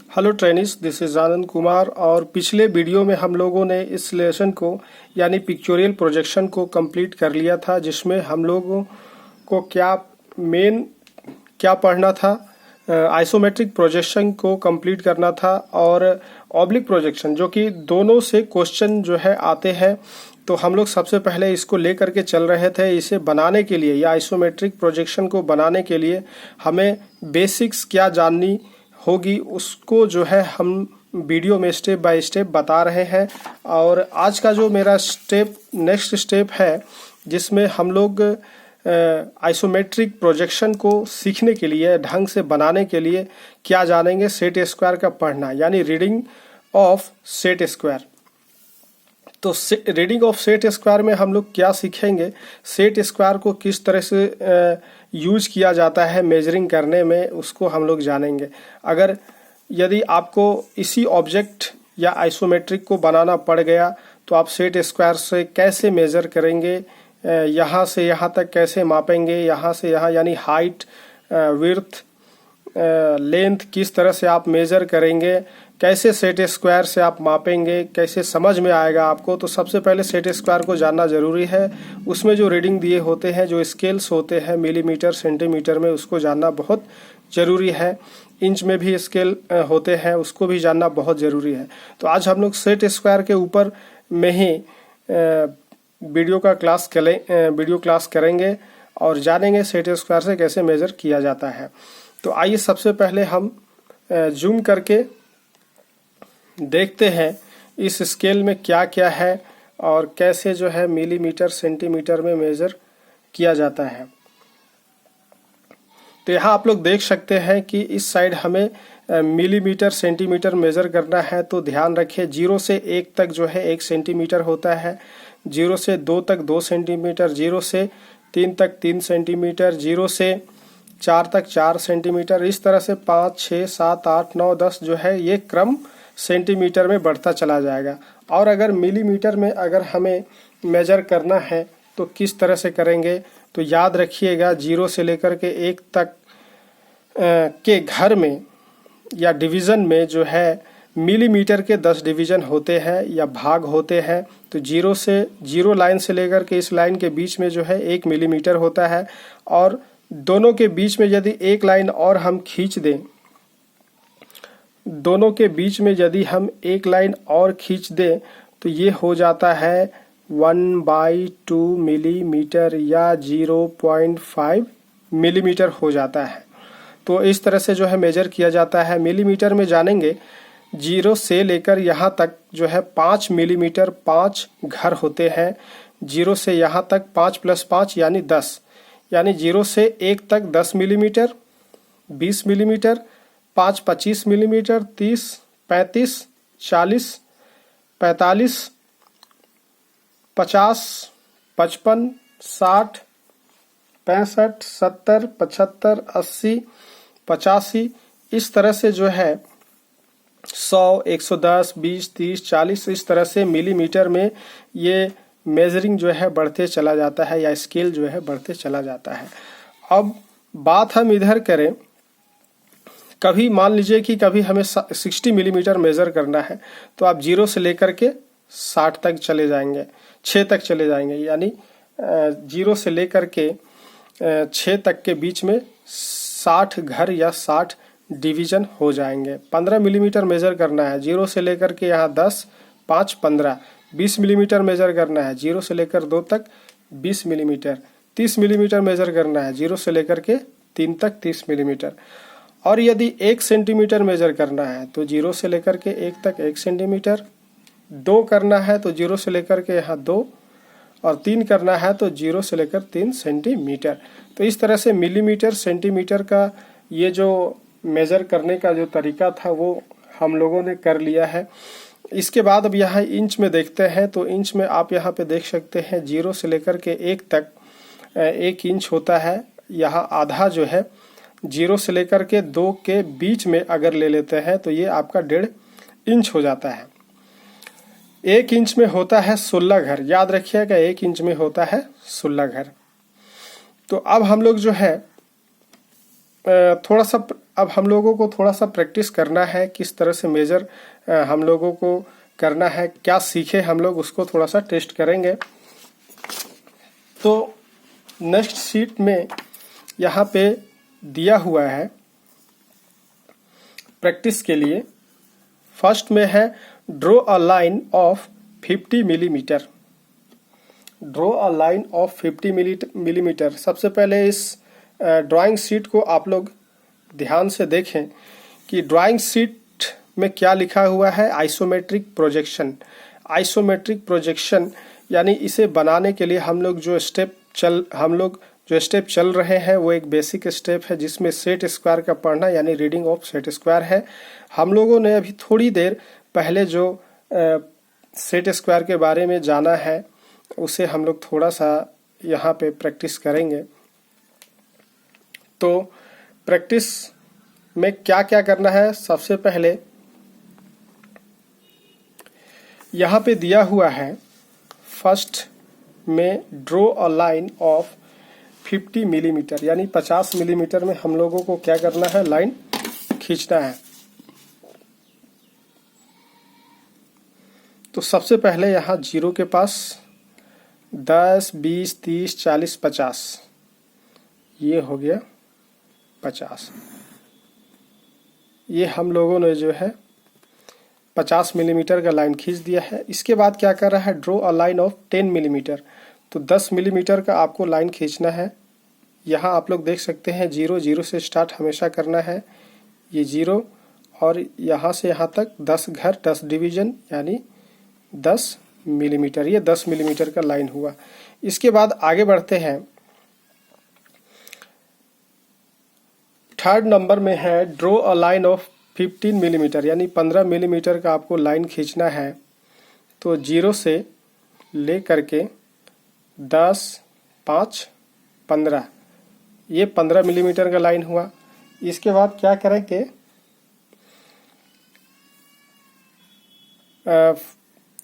Hello trainees, this is Anand Kumar. और पिछले video में हम लोगों ने इस लेसन को यानी पिक्चोरियल प्रोजेक्शन को कंप्लीट कर लिया था, जिसमें हम लोगों को क्या पढ़ना था। आइसोमेट्रिक प्रोजेक्शन को कंप्लीट करना था और ऑब्लिक प्रोजेक्शन, जो कि दोनों से क्वेश्चन जो है आते हैं। तो हम लोग सबसे पहले इसको लेकर के चल रहे थे। इसे बनाने के लिए या आइसोमेट्रिक प्रोजेक्शन को बनाने के लिए हमें बेसिक्स क्या जाननी होगी, उसको जो है हम वीडियो में स्टेप बाय स्टेप बता रहे हैं। और आज का जो मेरा नेक्स्ट स्टेप है, जिसमें हम लोग आइसोमेट्रिक प्रोजेक्शन को सीखने के लिए, ढंग से बनाने के लिए क्या जानेंगे, सेट स्क्वायर का पढ़ना, यानी रीडिंग ऑफ सेट स्क्वायर। तो रीडिंग ऑफ सेट स्क्वायर में हम लोग क्या सीखेंगे, सेट स्क्वायर को किस तरह से यूज किया जाता है मेजरिंग करने में, उसको हम लोग जानेंगे। यदि आपको इसी ऑब्जेक्ट या आइसोमेट्रिक को बनाना पड़ गया तो आप सेट स्क्वायर से कैसे मेजर करेंगे, यहाँ से यहाँ तक कैसे मापेंगे, यहाँ से यहाँ, यानी हाइट, विड्थ, लेंथ किस तरह से आप मेजर करेंगे, कैसे सेट स्क्वायर से आप मापेंगे, कैसे समझ में आएगा आपको। तो सबसे पहले सेट स्क्वायर को जानना जरूरी है। उसमें जो रीडिंग दिए होते हैं, जो स्केल्स होते हैं मिलीमीटर सेंटीमीटर में, उसको जानना बहुत जरूरी है। इंच में भी स्केल होते हैं, उसको भी जानना बहुत जरूरी है। तो आज हम लोग सेट स्क्वायर के ऊपर में ही वीडियो क्लास करेंगे और जानेंगे सेट स्क्वायर से कैसे मेजर किया जाता है। तो आइए सबसे पहले हम जूम करके देखते हैं इस स्केल में क्या क्या है और कैसे जो है मिलीमीटर सेंटीमीटर में मेजर किया जाता है। तो यहाँ आप लोग देख सकते हैं कि इस साइड हमें मिलीमीटर सेंटीमीटर मेजर करना है। तो ध्यान रखिए, 0 से 1 तक जो है 1 सेंटीमीटर होता है, 0 से 2 तक 2 सेंटीमीटर, 0 से 3 तक 3 सेंटीमीटर, 0 से 4 तक 4 सेंटीमीटर, इस तरह से 5, 6, 7, 8, 9, 10 जो है ये क्रम सेंटीमीटर में बढ़ता चला जाएगा। और अगर मिलीमीटर में अगर हमें मेजर करना है तो किस तरह से करेंगे, तो याद रखिएगा 0 से लेकर के 1 तक के घर में या डिवीज़न में जो है मिलीमीटर के 10 डिवीज़न होते हैं या भाग होते हैं। तो 0 लाइन से लेकर के इस लाइन के बीच में जो है 1 मिलीमीटर होता है। और दोनों के बीच में यदि एक लाइन और हम खींच दें, दोनों के बीच में यदि हम एक लाइन और खींच दें तो ये हो जाता है 1/2 मिलीमीटर या 0.5 मिलीमीटर हो जाता है। तो इस तरह से जो है मेजर किया जाता है। मिलीमीटर में जानेंगे 0 से लेकर यहाँ तक जो है 5 मिलीमीटर 5 घर होते हैं। 0 से यहाँ तक 5 + 5 यानी 10, यानी 0 से 1 तक 10 मिलीमीटर, 20 मिलीमीटर, 5 25 मिलीमीटर, 30 35 40 45 50 55 60 65 70 75 80 85, इस तरह से जो है 100 110 20 30 40, इस तरह से मिलीमीटर में ये मेजरिंग जो है बढ़ते चला जाता है या स्केल जो है बढ़ते चला जाता है। अब बात हम इधर करें, कभी मान लीजिए कि कभी हमें 60 मिलीमीटर मेजर करना है तो आप 0 से लेकर के 60 तक चले जाएंगे, 6 तक चले जाएंगे, यानी 0 से लेकर के 6 तक के बीच में 60 घर या 60 डिवीजन हो जाएंगे। 15 मिलीमीटर मेजर करना है, 0 से लेकर के यहाँ 10, 5, 15, 20 मिलीमीटर मेजर करना है, 0 से लेकर 2 तक 20 मिलीमीटर, 30 मिलीमीटर मेजर करना है, 0 से लेकर के 3 तक 30 मिलीमीटर। और यदि 1 सेंटीमीटर मेजर करना है तो 0 से लेकर के 1 तक 1 सेंटीमीटर, 2 करना है तो 0 से लेकर के यहाँ 2, और 3 करना है तो 0 से लेकर 3 सेंटीमीटर। तो इस तरह से मिलीमीटर सेंटीमीटर का ये जो मेजर करने का जो तरीका था वो हम लोगों ने कर लिया है। इसके बाद अब यहाँ इंच में देखते हैं। तो इंच में आप यहाँ पे देख सकते हैं 0 से लेकर के 1 तक 1 इंच होता है। यहाँ आधा जो है 0 से लेकर के 2 के बीच में अगर ले लेते हैं तो ये आपका 1.5 इंच हो जाता है। 1 इंच में होता है 16 घर, याद रखिएगा 1 इंच में होता है 16 घर। तो अब हम लोग जो है थोड़ा सा अब हम लोगों को थोड़ा सा प्रैक्टिस करना है, किस तरह से मेजर हम लोगों को करना है, क्या सीखे हम लोग उसको थोड़ा सा टेस्ट करेंगे। तो नेक्स्ट शीट में यहाँ पे दिया हुआ है प्रैक्टिस के लिए। फर्स्ट में है draw a line of 50 millimetre. Draw a line of 50 millimetre. सबसे पहले इस ड्राइंग शीट को आप लोग ध्यान से देखें कि ड्राइंग शीट में क्या लिखा हुआ है। Isometric projection. आइसोमेट्रिक प्रोजेक्शन यानी इसे बनाने के लिए हम लोग जो स्टेप चल रहे हैं वो एक बेसिक स्टेप है, जिसमें सेट स्क्वायर का पढ़ना यानी रीडिंग ऑफ सेट स्क्वायर है। हम लोगों ने अभी थोड़ी देर पहले जो सेट स्क्वायर के बारे में जाना है उसे हम लोग थोड़ा सा यहाँ पे प्रैक्टिस करेंगे। तो प्रैक्टिस में क्या क्या करना है, सबसे पहले यहाँ पे दिया हुआ है फर्स्ट में draw a line of 50 millimetre यानी 50 मिलीमीटर में हम लोगों को क्या करना है, लाइन खींचना है। तो सबसे पहले यहाँ जीरो के पास 10, 20, 30, 40, 50 ये हो गया 50। ये हम लोगों ने जो है 50 मिलीमीटर का लाइन खींच दिया है। इसके बाद क्या कर रहा है, draw a line of 10 millimetre. तो 10 मिलीमीटर का आपको लाइन खींचना है। यहाँ आप लोग देख सकते हैं 0 से स्टार्ट हमेशा करना है, ये 0 और यहाँ से यहाँ तक 10 घर 10 डिवीजन यानी 10 मिलीमीटर। ये 10 मिलीमीटर का लाइन हुआ। इसके बाद आगे बढ़ते हैं। थर्ड नंबर में है draw a line of 15 millimetre यानी 15 मिलीमीटर का आपको लाइन खींचना है। तो 0 से ले करके 10, 5, 15 ये 15 मिलीमीटर का लाइन हुआ। इसके बाद क्या करेंगे,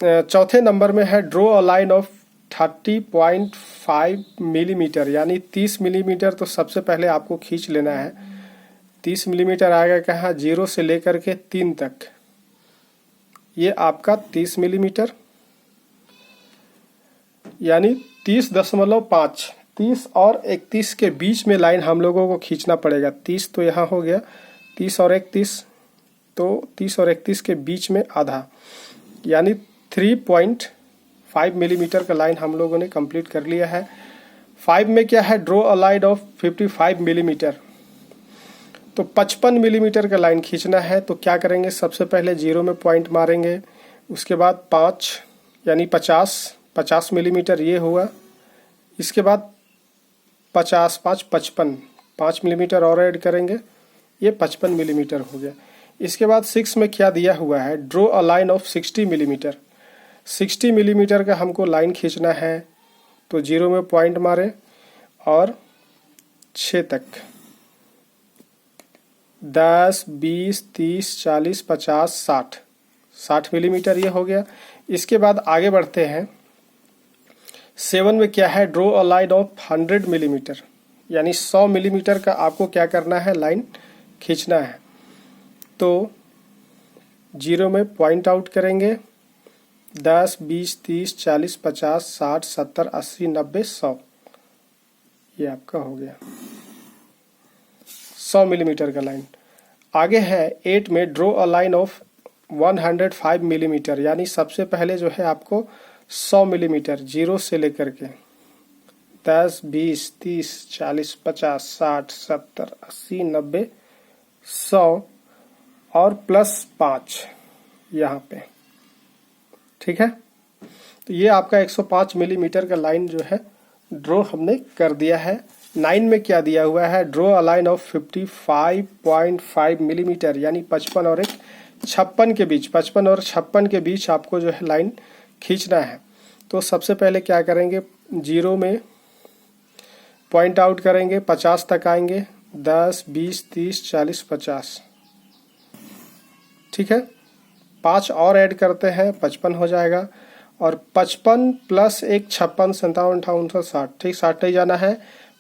चौथे नंबर में है draw a line of 30.5 millimetre यानी 30 मिलीमीटर। तो सबसे पहले आपको खींच लेना है। 30 मिलीमीटर आएगा कहाँ, 0 से लेकर के 3 तक, ये आपका 30 मिलीमीटर यानी 30.5। 30 और 31 के बीच में लाइन हम लोगों को खींचना पड़ेगा। 30 तो यहाँ हो गया, 30 और 31 तो 30 और 31 के बीच में आधा यानी 3.5 मिलीमीटर का लाइन हम लोगों ने कंप्लीट कर लिया है। 5 में क्या है, draw a line of 55 millimetre. तो 55 मिलीमीटर का लाइन खींचना है। तो क्या करेंगे, सबसे पहले 0 में पॉइंट मारेंगे, उसके बाद 5 यानी 50 मिलीमीटर ये हुआ। इसके बाद 50, 5, 55 5 मिलीमीटर और ऐड करेंगे, ये 55 मिलीमीटर हो गया। इसके बाद 6 में क्या दिया हुआ है, draw a line of 60 millimetre. 60 millimetre का हमको लाइन खींचना है। तो 0 में पॉइंट मारे और 6 तक 10, 20, 30, 40, 50, 60 मिलीमीटर ये हो गया। इसके बाद आगे बढ़ते हैं। 7 में क्या है, draw a line of 100 millimetre यानी 100 मिलीमीटर का आपको क्या करना है, लाइन खींचना है। तो 0 में पॉइंट आउट करेंगे, 10, 20, 30, 40, 50, 60, 70, 80, 90, 100 ये आपका हो गया 100 मिलीमीटर का लाइन। आगे है 8 में draw a line of 105 millimetre यानी सबसे पहले जो है आपको 100 मिलीमीटर 0 से लेकर के 10, 20, 30, 40, 50, 60, 70, 80, 90, 100 और +5 यहाँ पे, ठीक है। तो ये आपका 105 मिलीमीटर का लाइन जो है ड्रॉ हमने कर दिया है। 9 में क्या दिया हुआ है, draw a line of 55.5 millimetre यानी 55 और 56 के बीच, 55 और 56 के बीच आपको जो है लाइन खींचना है। तो सबसे पहले क्या करेंगे, 0 में पॉइंट आउट करेंगे, 50 तक आएंगे, 10, 20, 30, 40, 50, ठीक है। 5 और ऐड करते हैं, 55 हो जाएगा और 55 + 1 56, 57, 58, 60, ठीक 60 ही जाना है।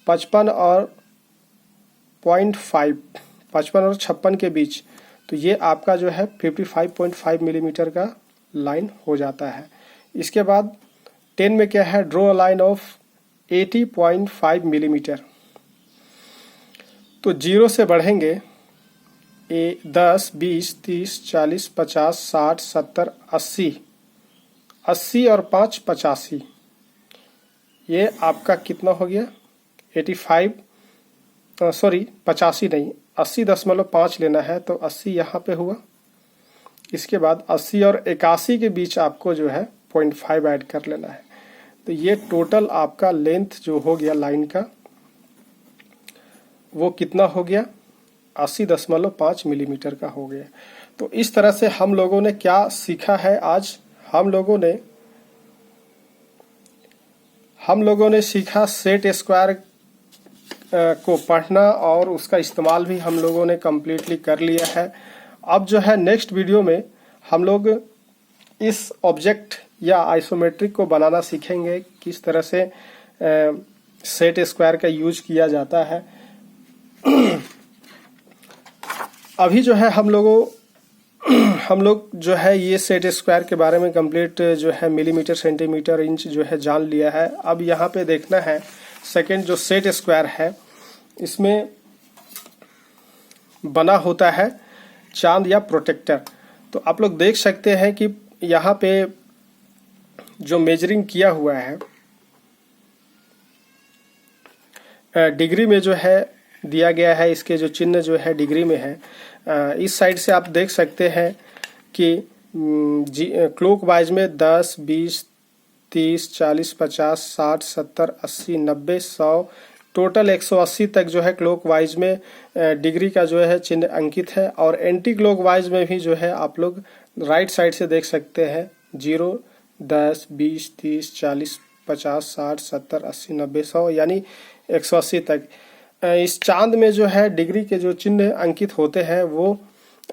55 और 0.5 55 और 56 के बीच, तो ये आपका जो है 55.5 मिलीमीटर का लाइन हो जाता है। इसके बाद 10 में क्या है, draw a line of 80.5 millimetre. तो 0 से बढ़ेंगे 10, 20, 30, 40, 50, 60, 70, 80, 80 और 5 85। ये आपका कितना हो गया 85, सॉरी 85 नहीं, 80.5 लेना है, तो 80 यहाँ पे हुआ। इसके बाद 80 और 81 के बीच आपको जो है 0.5 ऐड कर लेना है। तो ये टोटल आपका लेंथ जो हो गया लाइन का वो कितना हो गया 80.5 मिलीमीटर का हो गया। तो इस तरह से हम लोगों ने क्या सीखा है आज, हम लोगों ने सीखा सेट स्क्वायर को पढ़ना और उसका इस्तेमाल भी हम लोगों ने कम्प्लीटली कर लिया है। अब जो है नेक्स्ट वीडियो में हम लोग इस ऑब्जेक्ट या आइसोमेट्रिक को बनाना सीखेंगे, किस तरह से सेट स्क्वायर का यूज किया जाता है। अभी जो है हम लोग जो है ये सेट स्क्वायर के बारे में कंप्लीट जो है मिलीमीटर, सेंटीमीटर, इंच जो है जान लिया है। अब यहाँ पे देखना है सेकंड जो सेट स्क्वायर है, इसमें बना होता है चांद या प्रोटेक्टर। तो आप लोग देख सकते हैं कि यहाँ पे जो मेजरिंग किया हुआ है डिग्री में जो है दिया गया है, इसके जो चिन्ह जो है डिग्री में है। इस साइड से आप देख सकते हैं कि क्लॉक वाइज में 10, 20, 30, 40, 50, 60, 70, 80, 90, 100, टोटल 180 तक जो है क्लॉक वाइज में डिग्री का जो है चिन्ह अंकित है। और एंटी क्लॉक वाइज में भी जो है आप लोग राइट साइड से देख सकते हैं 0, 10, 20, 30, 40, 50, 60, 70, 80, 90, 100 यानी 180 तक। इस चांद में जो है डिग्री के जो चिन्ह अंकित होते हैं वो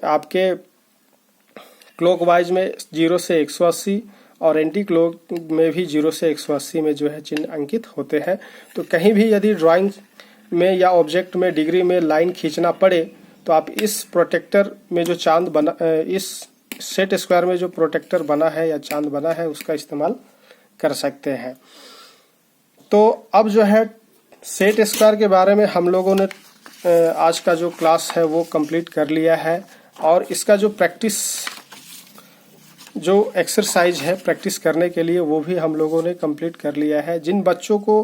आपके क्लॉक वाइज में 0 से 180 और एंटी क्लॉक में भी 0 से 180 में जो है चिन्ह अंकित होते हैं। तो कहीं भी यदि ड्राइंग में या ऑब्जेक्ट में डिग्री में लाइन खींचना पड़े तो आप इस प्रोटेक्टर में जो चांद बना, इस सेट स्क्वायर में जो प्रोटेक्टर बना है या चांद बना है उसका इस्तेमाल कर सकते हैं। तो अब जो है सेट स्क्वायर के बारे में हम लोगों ने आज का जो क्लास है वो कंप्लीट कर लिया है। और इसका जो प्रैक्टिस जो एक्सरसाइज है प्रैक्टिस करने के लिए वो भी हम लोगों ने कंप्लीट कर लिया है। जिन बच्चों को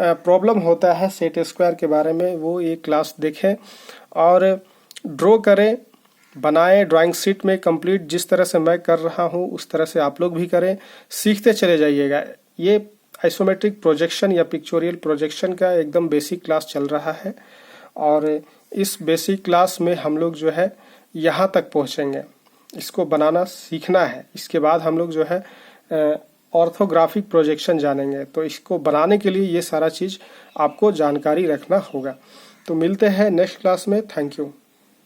प्रॉब्लम होता है सेट स्क्वायर के बारे में वो ये क्लास देखें और ड्रॉ करें, बनाएं ड्राइंग शीट में कंप्लीट। जिस तरह से मैं कर रहा हूँ उस तरह से आप लोग भी करें, सीखते चले जाइएगा। ये आइसोमेट्रिक प्रोजेक्शन या पिक्चोरियल प्रोजेक्शन का एकदम बेसिक क्लास चल रहा है और इस बेसिक क्लास में हम लोग जो है यहाँ तक पहुँचेंगे। इसको बनाना सीखना है, इसके बाद हम लोग जो है ऑर्थोग्राफिक प्रोजेक्शन जानेंगे। तो इसको बनाने के लिए ये सारा चीज़ आपको जानकारी रखना होगा। तो मिलते हैं नेक्स्ट क्लास में। Thank you.